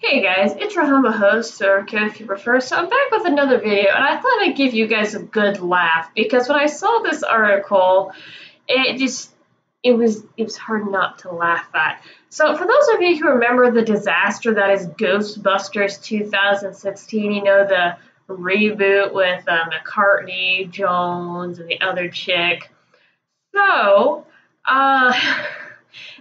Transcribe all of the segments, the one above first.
Hey guys, it's Rahama host, or Kim if you prefer. So I'm back with another video, and I thought I'd give you guys a good laugh because when I saw this article, it was hard not to laugh at. So for those of you who remember the disaster that is Ghostbusters 2016, the reboot with McCartney, Jones, and the other chick. So,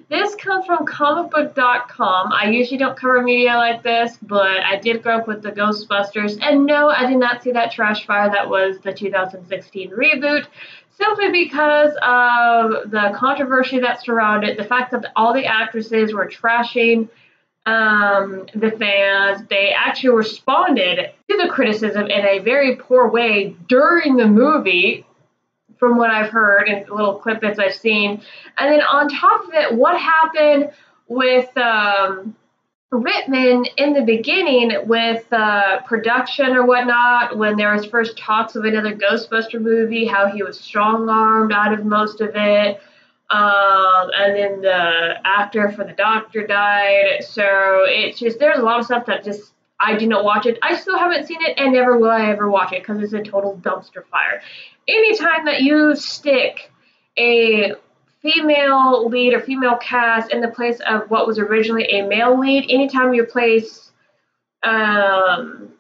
this comes from comicbook.com. I usually don't cover media like this, but I did grow up with the Ghostbusters. And no, I did not see that trash fire that was the 2016 reboot, simply because of the controversy that surrounded the fact that all the actresses were trashing the fans. They actually responded to the criticism in a very poor way during the movie, from what I've heard and little clippets I've seen. And then on top of it, what happened with Reitman in the beginning with production or whatnot, when there was first talks of another Ghostbuster movie, how he was strong-armed out of most of it. And then the actor for the Doctor died. So it's just, there's a lot of stuff that just, I did not watch it. I still haven't seen it, and never will I ever watch it because it's a total dumpster fire. Anytime that you stick a female lead or female cast in the place of what was originally a male lead, anytime you place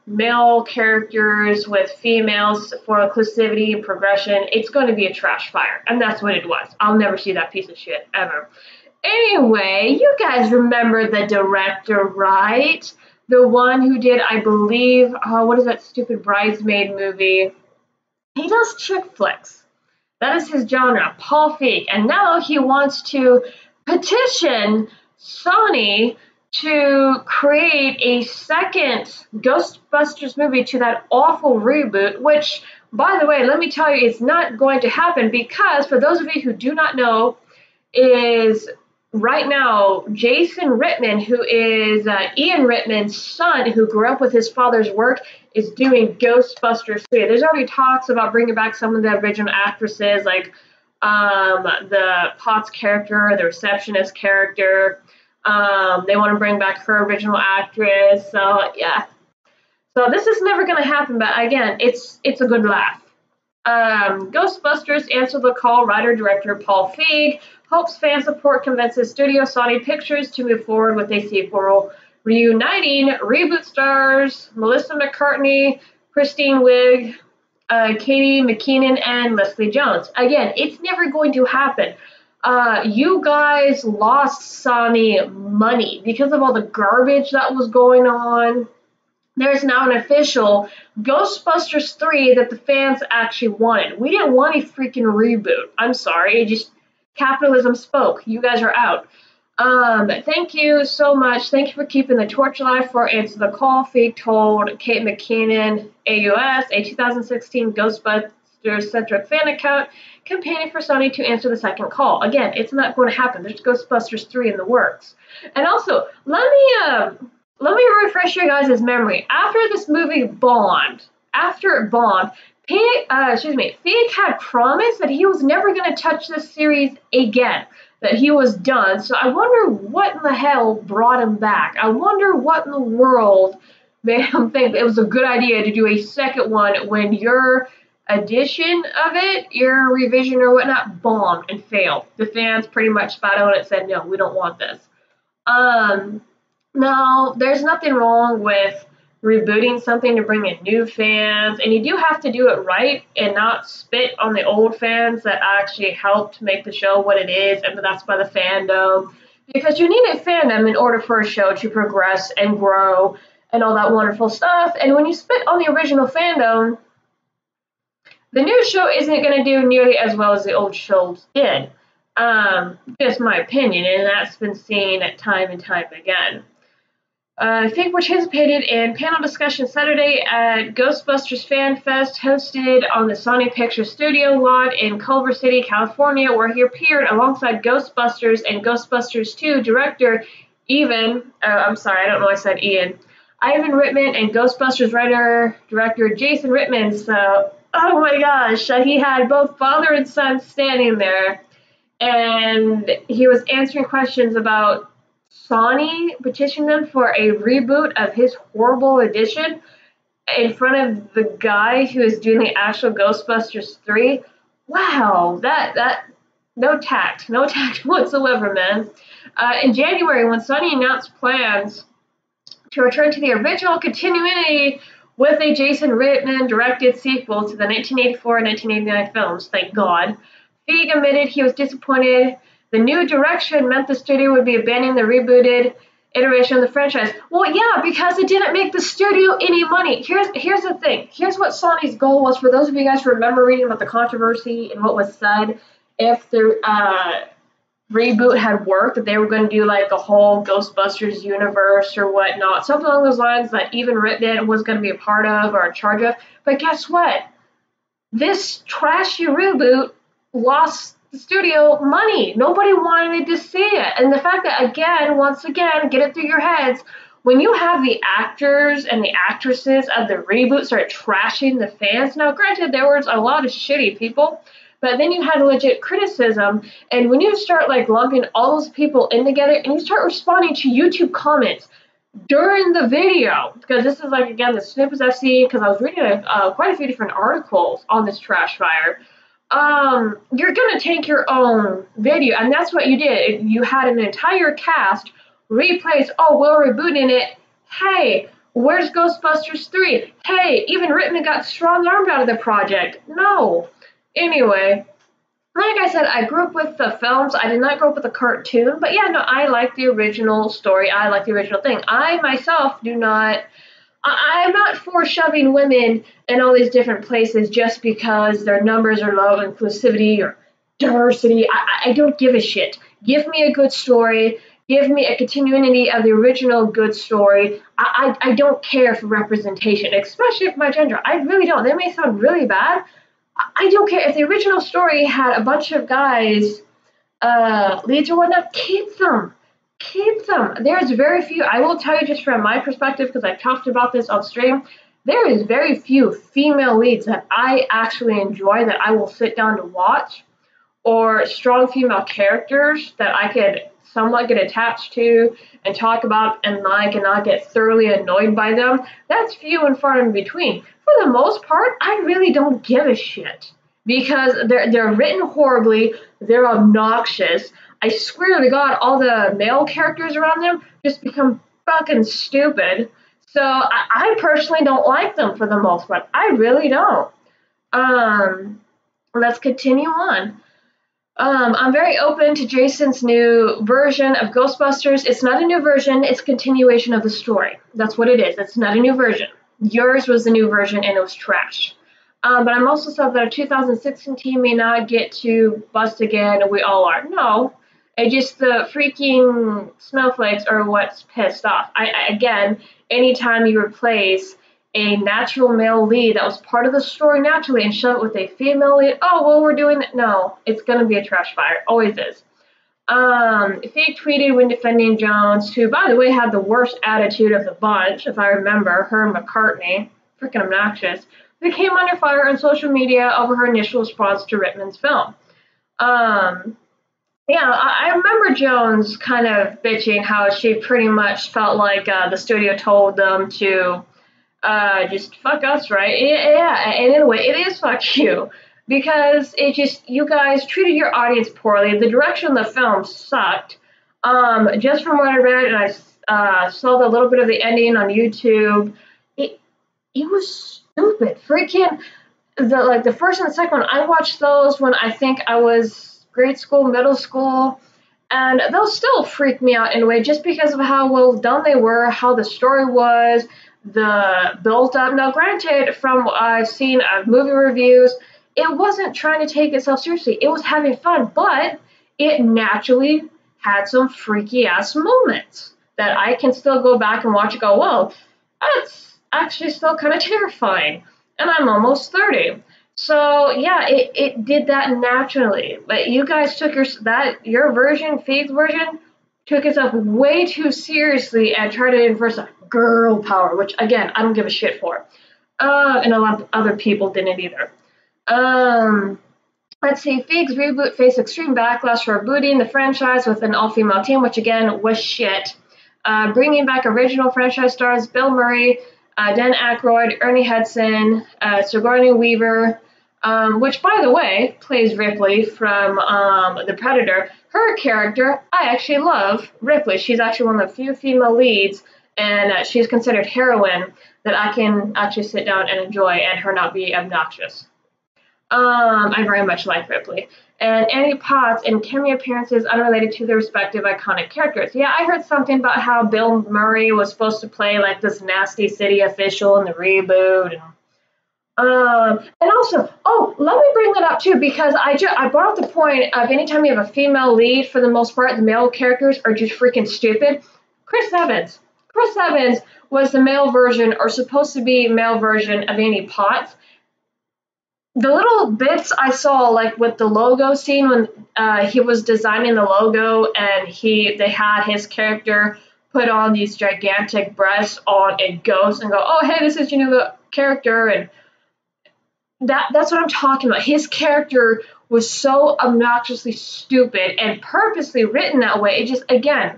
male characters with females for inclusivity and progression, it's going to be a trash fire. And that's what it was. I'll never see that piece of shit ever. Anyway, you guys remember the director, right? The one who did, I believe, what is that stupid Bridesmaid movie? He does chick flicks. That is his genre, Paul Feig. And now he wants to petition Sony to create a second Ghostbusters movie to that awful reboot, which, by the way, let me tell you, it's not going to happen because, for those of you who do not know, is right now Jason Reitman, who is Ian Reitman's son, who grew up with his father's work, is doing Ghostbusters 3. There's already talks about bringing back some of the original actresses, like the Potts character, the receptionist character. They want to bring back her original actress. So yeah. So this is never going to happen, but again, it's a good laugh. Ghostbusters Answer the Call writer-director Paul Feig hopes fan support convinces studio Sony Pictures to move forward with a sequel, reuniting reboot stars Melissa McCartney, Kristen Wiig, Katie McKinnon, and Leslie Jones. Again, it's never going to happen. You guys lost Sony money because of all the garbage that was going on. There's now an official Ghostbusters 3 that the fans actually wanted. We didn't want a freaking reboot. I'm sorry. It just, capitalism spoke. You guys are out. Thank you so much. Thank you for keeping the torch alive for Answer the Call. Feig told Kate McKinnon, AUS, a 2016 Ghostbusters-centric fan account, campaigning for Sony to answer the second call. Again, it's not going to happen. There's Ghostbusters 3 in the works. And also, let me refresh your guys' memory. After this movie bombed, Feig had promised that he was never going to touch this series again, that he was done. So I wonder what in the hell brought him back. I wonder what in the world made him think it was a good idea to do a second one when your edition of it, your revision or whatnot, bombed and failed. The fans pretty much spat on it and said, no, we don't want this. Now, there's nothing wrong with rebooting something to bring in new fans, and you do have to do it right and not spit on the old fans that actually helped make the show what it is, and that's by the fandom, because you need a fandom in order for a show to progress and grow and all that wonderful stuff. And when you spit on the original fandom, the new show isn't going to do nearly as well as the old shows did. Just my opinion, and that's been seen time and time again. Feig participated in panel discussion Saturday at Ghostbusters Fan Fest, hosted on the Sony Pictures Studio lot in Culver City, California, where he appeared alongside Ghostbusters and Ghostbusters 2 director Ivan Reitman, and Ghostbusters writer-director Jason Reitman. So, oh my gosh, he had both father and son standing there, and he was answering questions about Sonny petitioned them for a reboot of his horrible edition in front of the guy who is doing the actual Ghostbusters 3. Wow, that no tact whatsoever, man. In January, when Sonny announced plans to return to the original continuity with a Jason Reitman directed sequel to the 1984 and 1989 films, thank God, Fieg admitted he was disappointed. The new direction meant the studio would be abandoning the rebooted iteration of the franchise. Well, yeah, because it didn't make the studio any money. Here's the thing. Here's what Sonny's goal was. For those of you guys who remember reading about the controversy and what was said, if the reboot had worked, that they were going to do like a whole Ghostbusters universe or whatnot, something along those lines that even Reitman was going to be a part of or in charge of. But guess what? This trashy reboot lost the studio money. Nobody wanted to see it. And the fact that, once again, get it through your heads, when you have the actors and the actresses of the reboot start trashing the fans, now granted, there was a lot of shitty people, but then you had legit criticism, and when you start like lumping all those people in together and you start responding to YouTube comments during the video, because this is like, again, the snippets I've seen, because I was reading quite a few different articles on this trash fire, you're gonna take your own video, and that's what you did. You had an entire cast replace, oh, we're rebooting it, hey, where's Ghostbusters 3? Hey, even Reitman got strong-armed out of the project. No. Anyway, like I said, I grew up with the films. I did not grow up with the cartoon, but yeah, no, I like the original story. I like the original thing. I myself do not, I'm not for shoving women in all these different places just because their numbers are low, inclusivity or diversity. I don't give a shit. Give me a good story. Give me a continuity of the original good story. I don't care for representation, especially for my gender. I really don't. That may sound really bad. I don't care if the original story had a bunch of guys, leads or whatnot. Keep them. There's very few. I will tell you just from my perspective, because I've talked about this on stream. There is very few female leads that I actually enjoy that I will sit down to watch, or strong female characters that I could somewhat get attached to and talk about and like and not get thoroughly annoyed by them. That's few and far in between. For the most part, I really don't give a shit because they're written horribly, they're obnoxious. I swear to God, all the male characters around them just become fucking stupid. So I personally don't like them for the most part. I really don't. Let's continue on. I'm very open to Jason's new version of Ghostbusters. It's not a new version, it's a continuation of the story. That's what it is. It's not a new version. Yours was the new version and it was trash. But I'm also sad that a 2016 team may not get to bust again, and we all are. No, it just the freaking snowflakes are what's pissed off. Again, anytime you replace a natural male lead that was part of the story naturally and shove it with a female lead, oh, well, we're doing it. No, it's going to be a trash fire. Always is. Fieg tweeted when defending Jones, who, by the way, had the worst attitude of the bunch, if I remember, her and McCartney, freaking obnoxious, who came under fire on social media over her initial response to Reitman's film. Yeah, I remember Jones kind of bitching how she pretty much felt like the studio told them to just fuck us, right? Yeah, and in a way, it is fuck you. Because it just, you guys treated your audience poorly. The direction of the film sucked. Just from what I read, and I saw the little bit of the ending on YouTube, it was stupid. Freaking, the first and the second one, I watched those when I think I was grade school, middle school, and those still freak me out in a way just because of how well done they were, how the story was, the built up. Now, granted, from what I've seen of movie reviews, it wasn't trying to take itself seriously. It was having fun, but it naturally had some freaky ass moments that I can still go back and watch and go, whoa, that's actually still kind of terrifying. And I'm almost 30. So yeah, it did that naturally. But you guys took your version, Fieg's version, took itself way too seriously and tried to enforce a girl power, which again, I don't give a shit for. And a lot of other people didn't either. Let's see, Fieg's reboot faced extreme backlash for rebooting the franchise with an all-female team, which again was shit. Bringing back original franchise stars Bill Murray, Dan Aykroyd, Ernie Hudson, Sigourney Weaver, which, by the way, plays Ripley from The Predator. Her character, I actually love Ripley. She's actually one of the few female leads, and she's considered heroine that I can actually sit down and enjoy and her not be obnoxious. I very much like Ripley. And Annie Potts in cameo appearances unrelated to their respective iconic characters. Yeah, I heard something about how Bill Murray was supposed to play like this nasty city official in the reboot. And also, oh, let me bring that up too, because I brought up the point of anytime you have a female lead, for the most part, the male characters are just freaking stupid. Chris Evans. Chris Evans was the male version, or supposed to be male version, of Annie Potts. The little bits I saw, like with the logo scene when he was designing the logo and they had his character put on these gigantic breasts on a ghost and go, oh, hey, this is your new character. And that's what I'm talking about. His character was so obnoxiously stupid and purposely written that way. It just, again,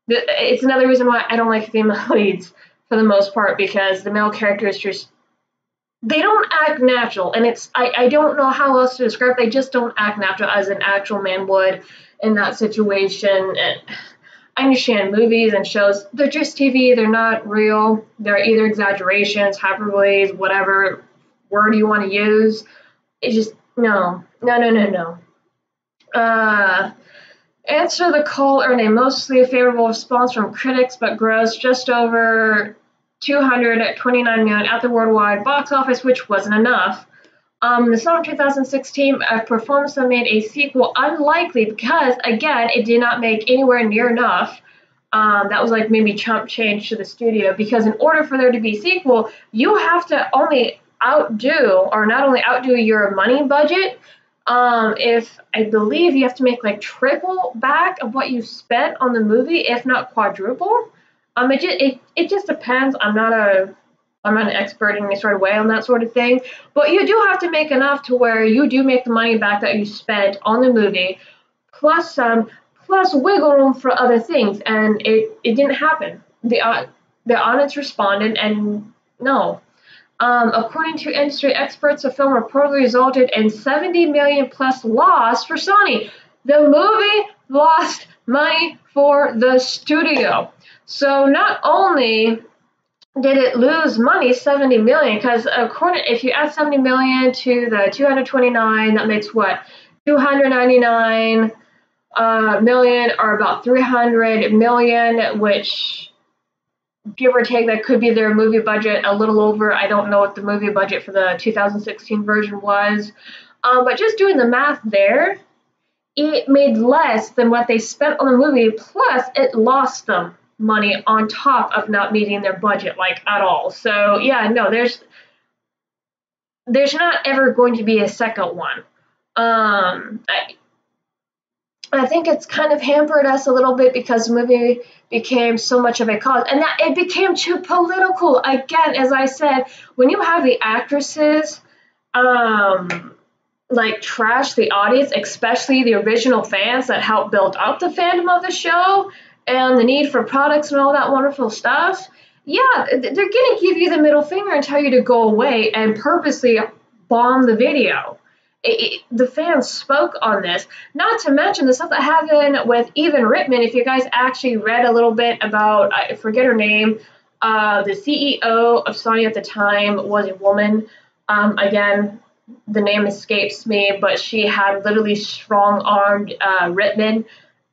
it's another reason why I don't like female leads for the most part, because the male characters just, they don't act natural, and I don't know how else to describe it. They just don't act natural as an actual man would in that situation. And I understand movies and shows, they're just TV, they're not real. They're either exaggerations, hyperboles, whatever word you want to use. It's just, no. Answer the Call earned a mostly favorable response from critics, but grossed just over $229 million at the worldwide box office, which wasn't enough. The summer 2016 performance that made a sequel unlikely because, again, it did not make anywhere near enough. That was like maybe chump change to the studio, because in order for there to be a sequel, you have to only not only outdo your money budget, if I believe you have to make like triple back of what you spent on the movie, if not quadruple. It just depends. I'm not an expert in any sort of way on that sort of thing, but you do have to make enough to where you do make the money back that you spent on the movie, plus wiggle room for other things, and it didn't happen. The audience responded, and no. According to industry experts, the film reportedly resulted in $70 million plus loss for Sony. The movie lost money for the studio. So not only did it lose money, 70 million, because if you add 70 million to the 229, that makes what? 299 million, or about 300 million, which, give or take, that could be their movie budget, a little over. I don't know what the movie budget for the 2016 version was. But just doing the math there, it made less than what they spent on the movie, plus it lost them money on top of not meeting their budget, like, at all. So yeah, no, there's not ever going to be a second one. I think it's kind of hampered us a little bit because the movie became so much of a cause, and that it became too political. Again, as I said, when you have the actresses like trash the audience, especially the original fans that helped build up the fandom of the show and the need for products and all that wonderful stuff, yeah, they're going to give you the middle finger and tell you to go away and purposely bomb the video. The fans spoke on this. Not to mention the stuff that happened with even Reitman. If you guys actually read a little bit about, I forget her name, the CEO of Sony at the time was a woman. Again, the name escapes me, but she had literally strong-armed Reitman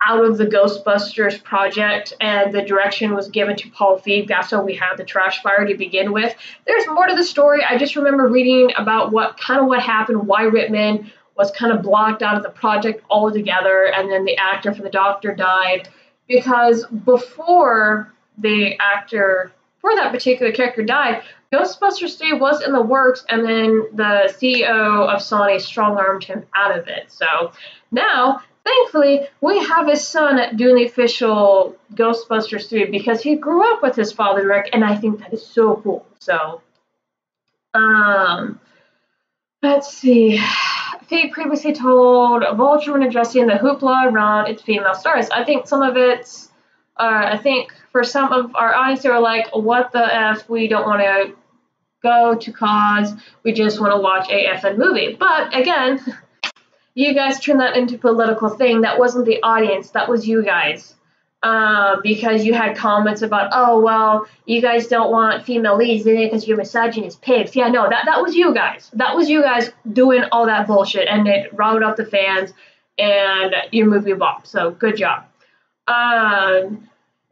out of the Ghostbusters project, and the direction was given to Paul Feig. That's how we had the trash fire to begin with. There's more to the story. I just remember reading about what happened, why Reitman was kind of blocked out of the project altogether, and then the actor for the Doctor died, because before that particular character died, Ghostbusters 3 was in the works, and then the CEO of Sony strong-armed him out of it. So now, thankfully, we have his son doing the official Ghostbusters 3 because he grew up with his father, Rick, and I think that is so cool. So, let's see. Fieg previously told Vulture when addressing the hoopla around its female stars. I think some of it's, I think for some of our audience, they were like, what the F, we don't want to go to cause, we just want to watch a FN movie. But again, you guys turned that into a political thing. That wasn't the audience, that was you guys. Because you had comments about, oh, well, you guys don't want female leads in it because you're misogynist pigs. Yeah, no, that was you guys. That was you guys doing all that bullshit, and it riled up the fans, and your movie bombed. So good job.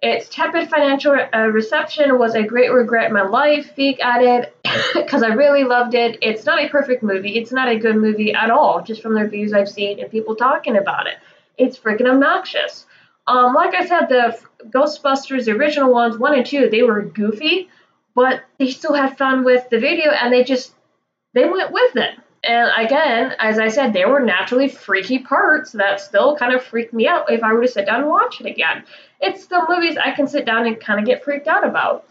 Its tepid financial reception was a great regret in my life, Fieg added, because I really loved it. It's not a perfect movie. It's not a good movie at all, just from the reviews I've seen and people talking about it. It's freaking obnoxious. Like I said, the Ghostbusters, the original ones, 1 and 2, they were goofy, but they still had fun with the video, and they went with it. And again, as I said, there were naturally freaky parts that still kind of freaked me out if I were to sit down and watch it again. It's still movies I can sit down and kind of get freaked out about.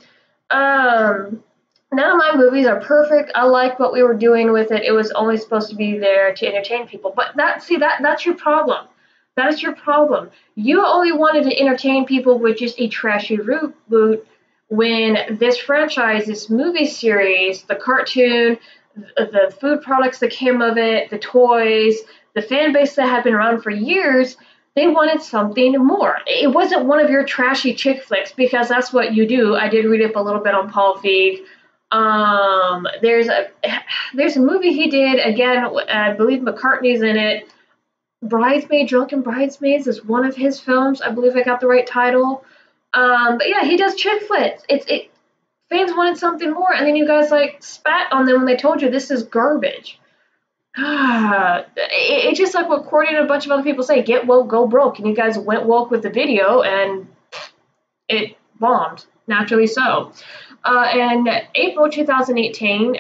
None of my movies are perfect. I like what we were doing with it. It was only supposed to be there to entertain people. But that's your problem. That is your problem. You only wanted to entertain people with just a trashy reboot when this franchise, this movie series, the cartoon, the food products that came of it, the toys, the fan base that had been around for years, they wanted something more. It wasn't one of your trashy chick flicks, because that's what you do. I did read up a little bit on Paul Feig. There's a movie he did, again, I believe McCartney's in it. Drunken Bridesmaids is one of his films. I believe I got the right title. But yeah, he does chick flicks. Fans wanted something more, and then you guys like spat on them when they told you this is garbage. It's just like what Courtney and a bunch of other people say, get woke, go broke. And you guys went woke with the video, and it bombed, naturally so. In April 2018,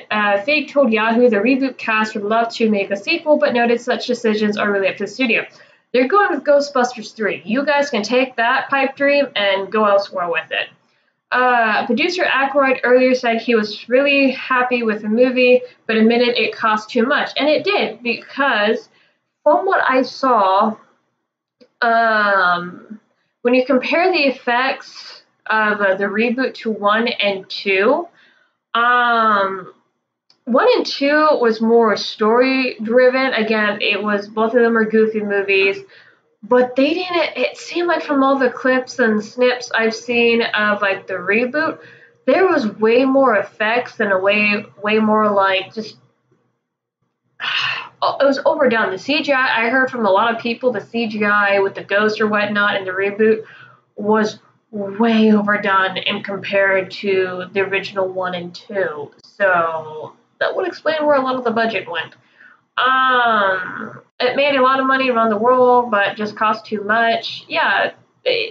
Fieg told Yahoo the reboot cast would love to make a sequel, but noted such decisions are really up to the studio. They're going with Ghostbusters 3. You guys can take that pipe dream and go elsewhere with it. Producer Aykroyd earlier said he was really happy with the movie, but admitted it cost too much. And it did, because from what I saw, when you compare the effects of the reboot to 1 and 2, 1 and 2 was more story driven. Again, both of them are goofy movies, but they didn't, it seemed like from all the clips and snips I've seen of like the reboot, there was way more effects and way more like just, it was overdone. The CGI, I heard from a lot of people, the CGI with the ghost or whatnot in the reboot was way overdone and compared to the original 1 and 2. So that would explain where a lot of the budget went. It made a lot of money around the world, but just cost too much. Yeah,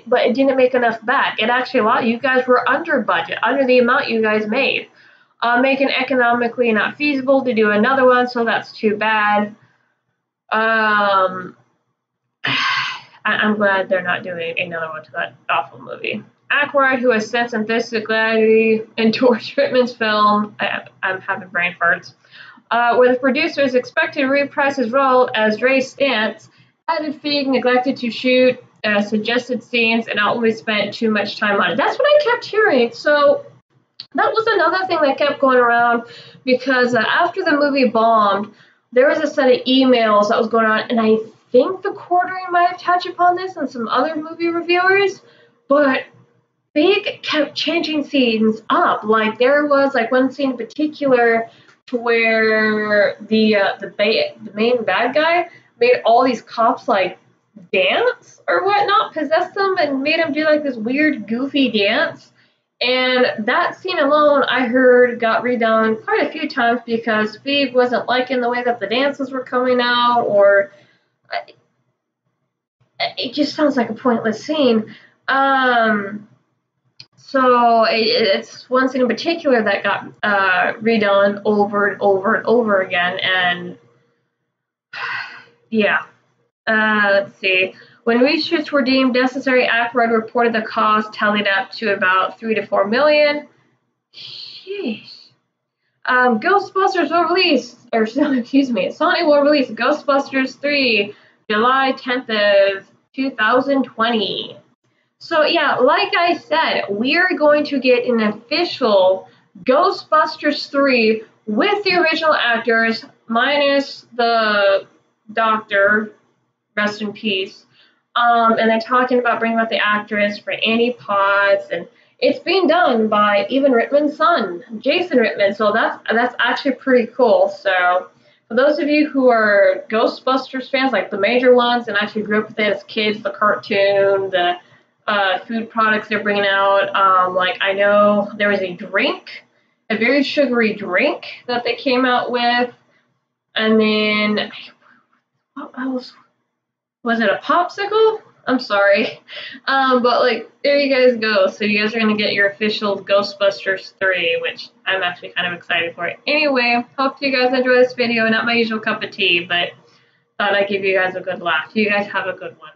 but it didn't make enough back. It actually, you guys were under budget, under the amount you guys made. Making economically not feasible to do another one, so that's too bad. I'm glad they're not doing another one to that awful movie. Aykroyd, who has since enthusiastically endorsed Reitman's film, I'm having brain farts, where the producers expected to reprise his role as Ray Stantz, added Fieg neglected to shoot suggested scenes and ultimately spent too much time on it. That's what I kept hearing. So that was another thing that kept going around, because after the movie bombed, there was a set of emails that was going on, and I think the Quartering might have touched upon this and some other movie reviewers, but Fieg kept changing scenes up. Like there was like one scene in particular to where the main bad guy made all these cops like dance or whatnot, possessed them and made them do like this weird goofy dance. And that scene alone, I heard, got redone quite a few times because Fieg wasn't liking the way that the dances were coming out, or it just sounds like a pointless scene. So it's one scene in particular that got redone over and over and over again, and yeah. Let's see. When reshoots were deemed necessary, Aykroyd reported the cost tallied up to about $3 to $4 million. Sheesh. Ghostbusters will release, or excuse me, Sony will release Ghostbusters 3 July 10th of 2020. So yeah, like I said, we are going to get an official Ghostbusters 3 with the original actors, minus the Doctor, rest in peace. And they're talking about bringing out the actress for Annie Potts, and it's being done by even Reitman's son, Jason Reitman. So that's actually pretty cool. So for those of you who are Ghostbusters fans, like the major ones, and actually grew up with it as kids, the cartoon, the food products they're bringing out, like I know there was a drink, a very sugary drink that they came out with, and then what else? Was it a popsicle? I'm sorry. But like, there you guys go. So you guys are going to get your official Ghostbusters 3, which I'm actually kind of excited for. Anyway, hope you guys enjoy this video. Not my usual cup of tea, but thought I'd give you guys a good laugh. You guys have a good one.